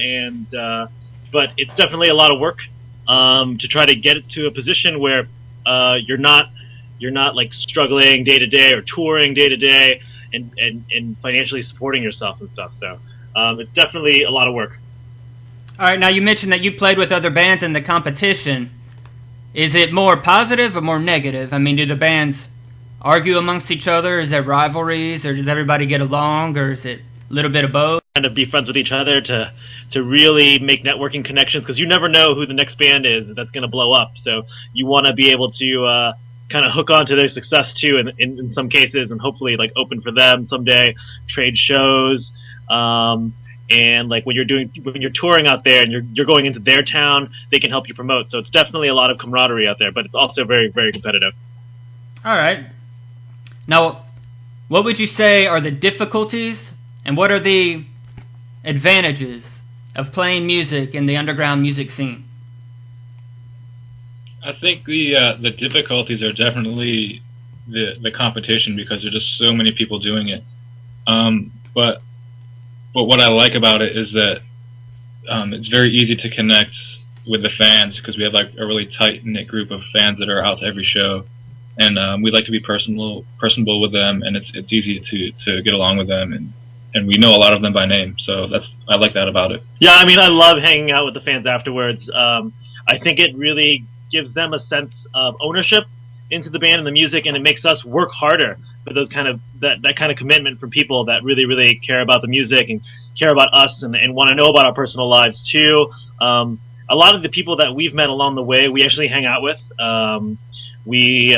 and but it's definitely a lot of work to try to get it to a position where you're not like struggling day to day or touring day to day and financially supporting yourself and stuff. So it's definitely a lot of work. All right, now you mentioned that you played with other bands in the competition. Is it more positive or more negative? I mean, do the bands argue amongst each other? Is there rivalries, or does everybody get along, or is it a little bit of both? Kind of be friends with each other to really make networking connections, because you never know who the next band is that's going to blow up. So you want to be able to kind of hook on to their success too, in some cases, and hopefully like open for them someday, trade shows, and like when you're touring out there and you're going into their town, they can help you promote. So it's definitely a lot of camaraderie out there, but it's also very, very competitive. All right. Now, what would you say are the difficulties, and what are the advantages of playing music in the underground music scene? I think the difficulties are definitely the competition, because there's just so many people doing it. But what I like about it is that it's very easy to connect with the fans, because we have like a really tight-knit group of fans that are out to every show, and we like to be personable with them, and it's easy to get along with them, and we know a lot of them by name, so I like that about it. Yeah, I mean, I love hanging out with the fans afterwards. I think it really gives them a sense of ownership into the band and the music, and it makes us work harder for those kind of that kind of commitment from people that really, really care about the music and care about us and want to know about our personal lives too. A lot of the people that we've met along the way, we actually hang out with. We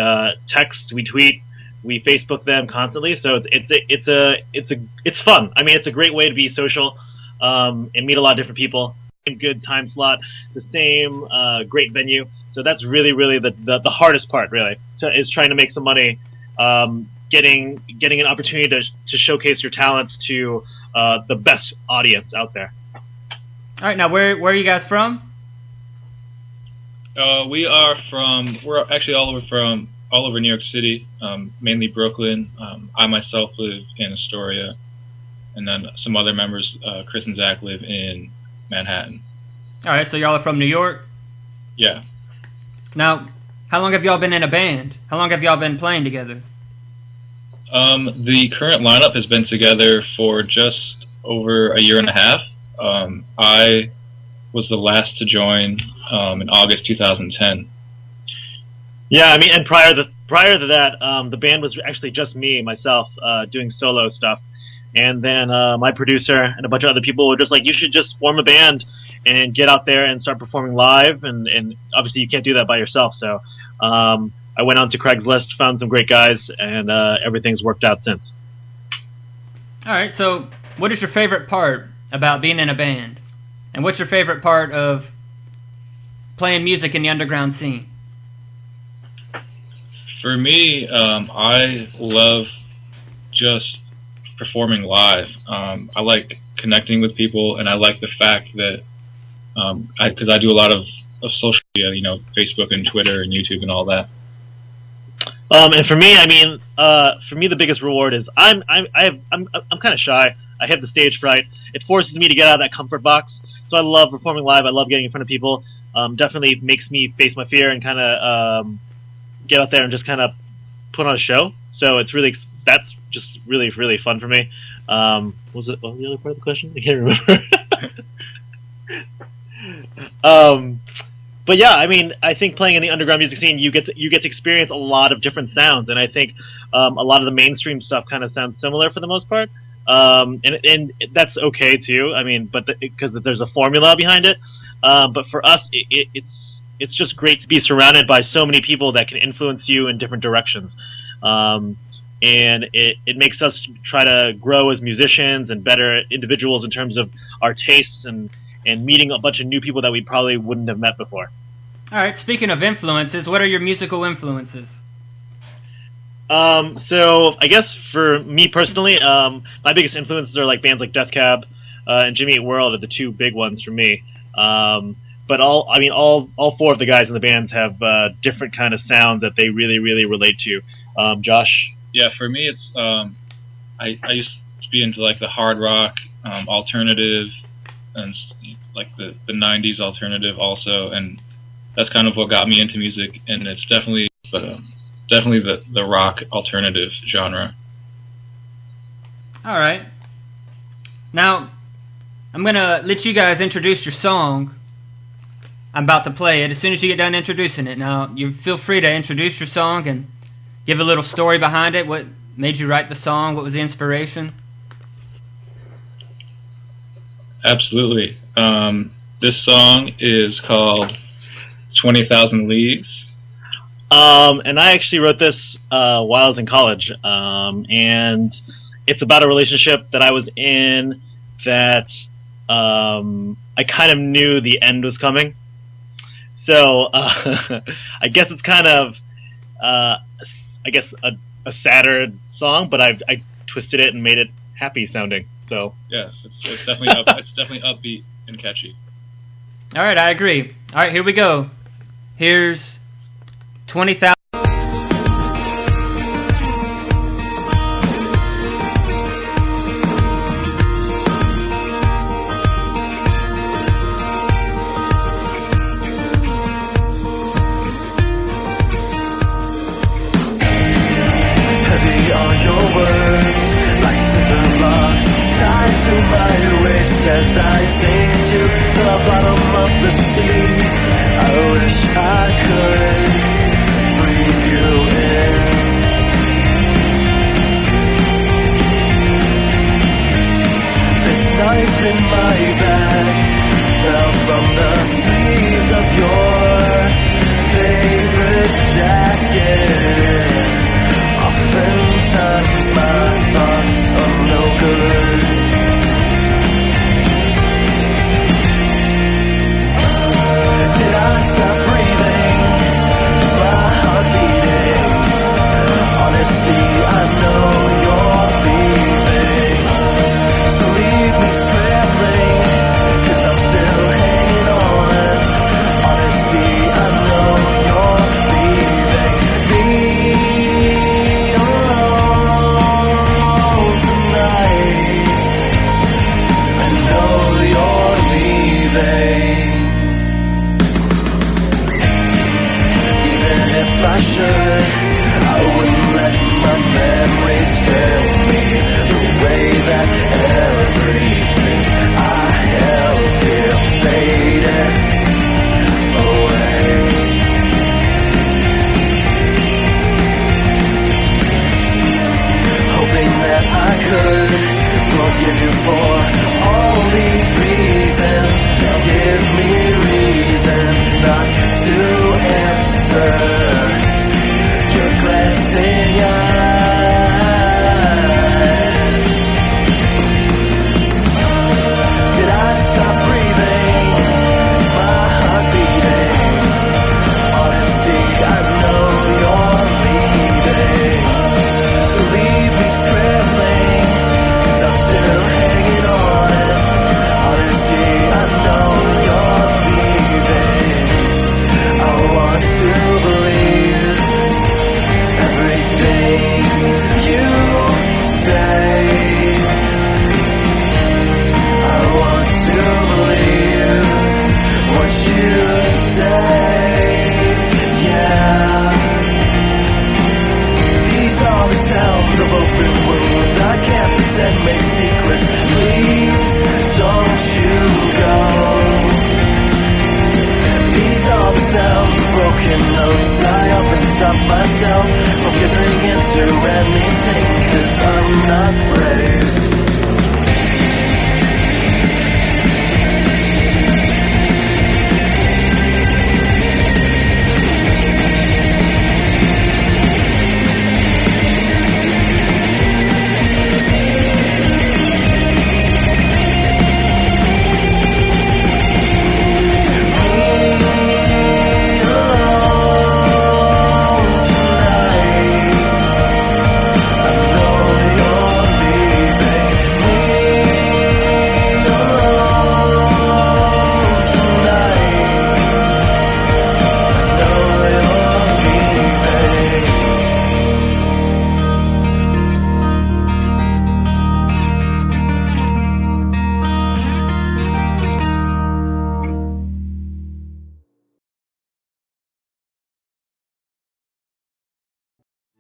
text, we tweet, we Facebook them constantly. So it's fun. I mean, it's a great way to be social and meet a lot of different people. Good time slot, the same great venue. So that's really, really the hardest part, really, is trying to make some money, getting an opportunity to showcase your talents to the best audience out there. All right, now where are you guys from? We're actually all over New York City, mainly Brooklyn. I myself live in Astoria, and then some other members, Chris and Zach, live in Manhattan. All right, so y'all are from New York? Yeah. Now, how long have y'all been in a band? How long have y'all been playing together? The current lineup has been together for just over a year and a half. I was the last to join in August 2010. Yeah, I mean, and prior to that, the band was actually just myself, doing solo stuff. And then my producer and a bunch of other people were just like, you should just form a band and get out there and start performing live. And obviously you can't do that by yourself. So I went on to Craigslist, found some great guys, and everything's worked out since. All right, so what is your favorite part about being in a band? And what's your favorite part of playing music in the underground scene? For me, I love just performing live. I like connecting with people, and I like the fact that because I do a lot of social media, Facebook and Twitter and YouTube and all that. And for me, I mean, the biggest reward is I'm kind of shy. I have the stage fright. It forces me to get out of that comfort box. So I love performing live. I love getting in front of people. Definitely makes me face my fear and kind of get out there and just kind of put on a show. So that's just really, really fun for me. What was the other part of the question? I can't remember. But yeah, I mean, I think playing in the underground music scene, you get to experience a lot of different sounds, and I think a lot of the mainstream stuff kind of sounds similar for the most part, and that's okay too. I mean, but because there's a formula behind it. But for us, it's just great to be surrounded by so many people that can influence you in different directions, and it makes us try to grow as musicians and better individuals in terms of our tastes and meeting a bunch of new people that we probably wouldn't have met before. All right, speaking of influences, what are your musical influences? So I guess for me personally, my biggest influences are like bands like Death Cab and Jimmy Eat World are the two big ones for me. But all four of the guys in the bands have different kind of sounds that they really, really relate to. Josh? Yeah, for me it's I used to be into like the hard rock, alternative, and like the '90s alternative also, and that's kind of what got me into music. And it's definitely the rock alternative genre. All right. Now, I'm going to let you guys introduce your song. I'm about to play it as soon as you get done introducing it. Now, you feel free to introduce your song and give a little story behind it. What made you write the song? What was the inspiration? Absolutely. This song is called 20,000 Leagues. And I actually wrote this while I was in college. And it's about a relationship that I was in that I kind of knew the end was coming. So I guess it's kind of a sadder song, but I twisted it and made it happy sounding. So yeah, it's definitely upbeat and catchy. All right, I agree. All right, here we go. Here's 20,000. As I sink to the bottom of the sea, I wish I could breathe you in. This knife in my back fell from the sleeves of your favorite jacket. Oftentimes my thoughts are no good. Stop breathing, is my heart beating? Honesty, I know you're leaving, so leave me scrambling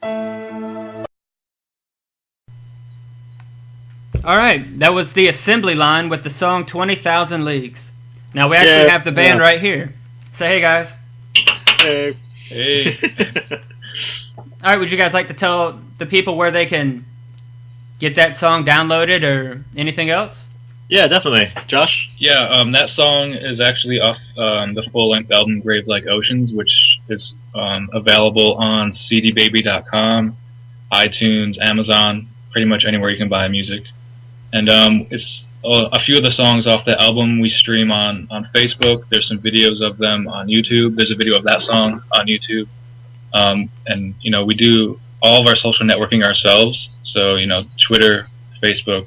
All right, that was the Assembly Line with the song 20,000 Leagues. Now we actually have the band right here. Say hey, guys. Hey. Hey. All right, would you guys like to tell the people where they can get that song downloaded or anything else? Yeah, definitely. Josh? Yeah, that song is actually off the full-length album Grave Like Oceans, which is available on cdbaby.com, iTunes, Amazon, pretty much anywhere you can buy music. And it's a few of the songs off the album we stream on Facebook. There's some videos of them on YouTube. There's a video of that song on YouTube. And, we do all of our social networking ourselves. So, Twitter, Facebook,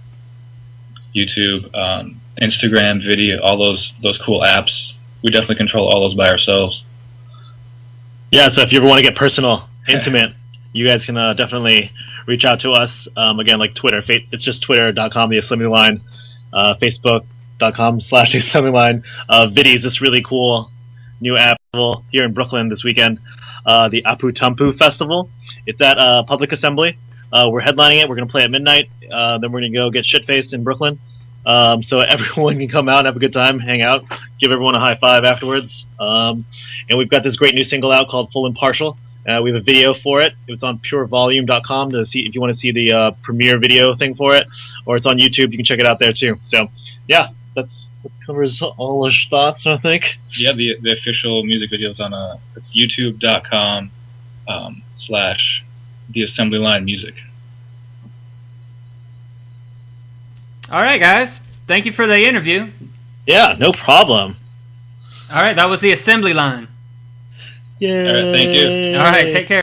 YouTube, Instagram, video, all those cool apps. We definitely control all those by ourselves. Yeah, so if you ever want to get personal, intimate, you guys can definitely reach out to us. Again, like Twitter. It's just twitter.com, the Assembly Line. Facebook.com/the Assembly Line. Viddy's this really cool new app here in Brooklyn this weekend. The Apu Tampu Festival. It's at Public Assembly. We're headlining it. We're going to play at midnight. Then we're going to go get shit-faced in Brooklyn. So everyone can come out and have a good time, hang out, give everyone a high five afterwards. And we've got this great new single out called Full and Partial. We have a video for it. It's on purevolume.com to see if you want to see the premiere video thing for it, or it's on YouTube. You can check it out there too. So, yeah, that covers all the thoughts, I think. Yeah, the official music video is on it's youtube.com /the Assembly Line Music. All right, guys. Thank you for the interview. Yeah, no problem. All right, that was the Assembly Line. Yay. All right, thank you. All right, take care.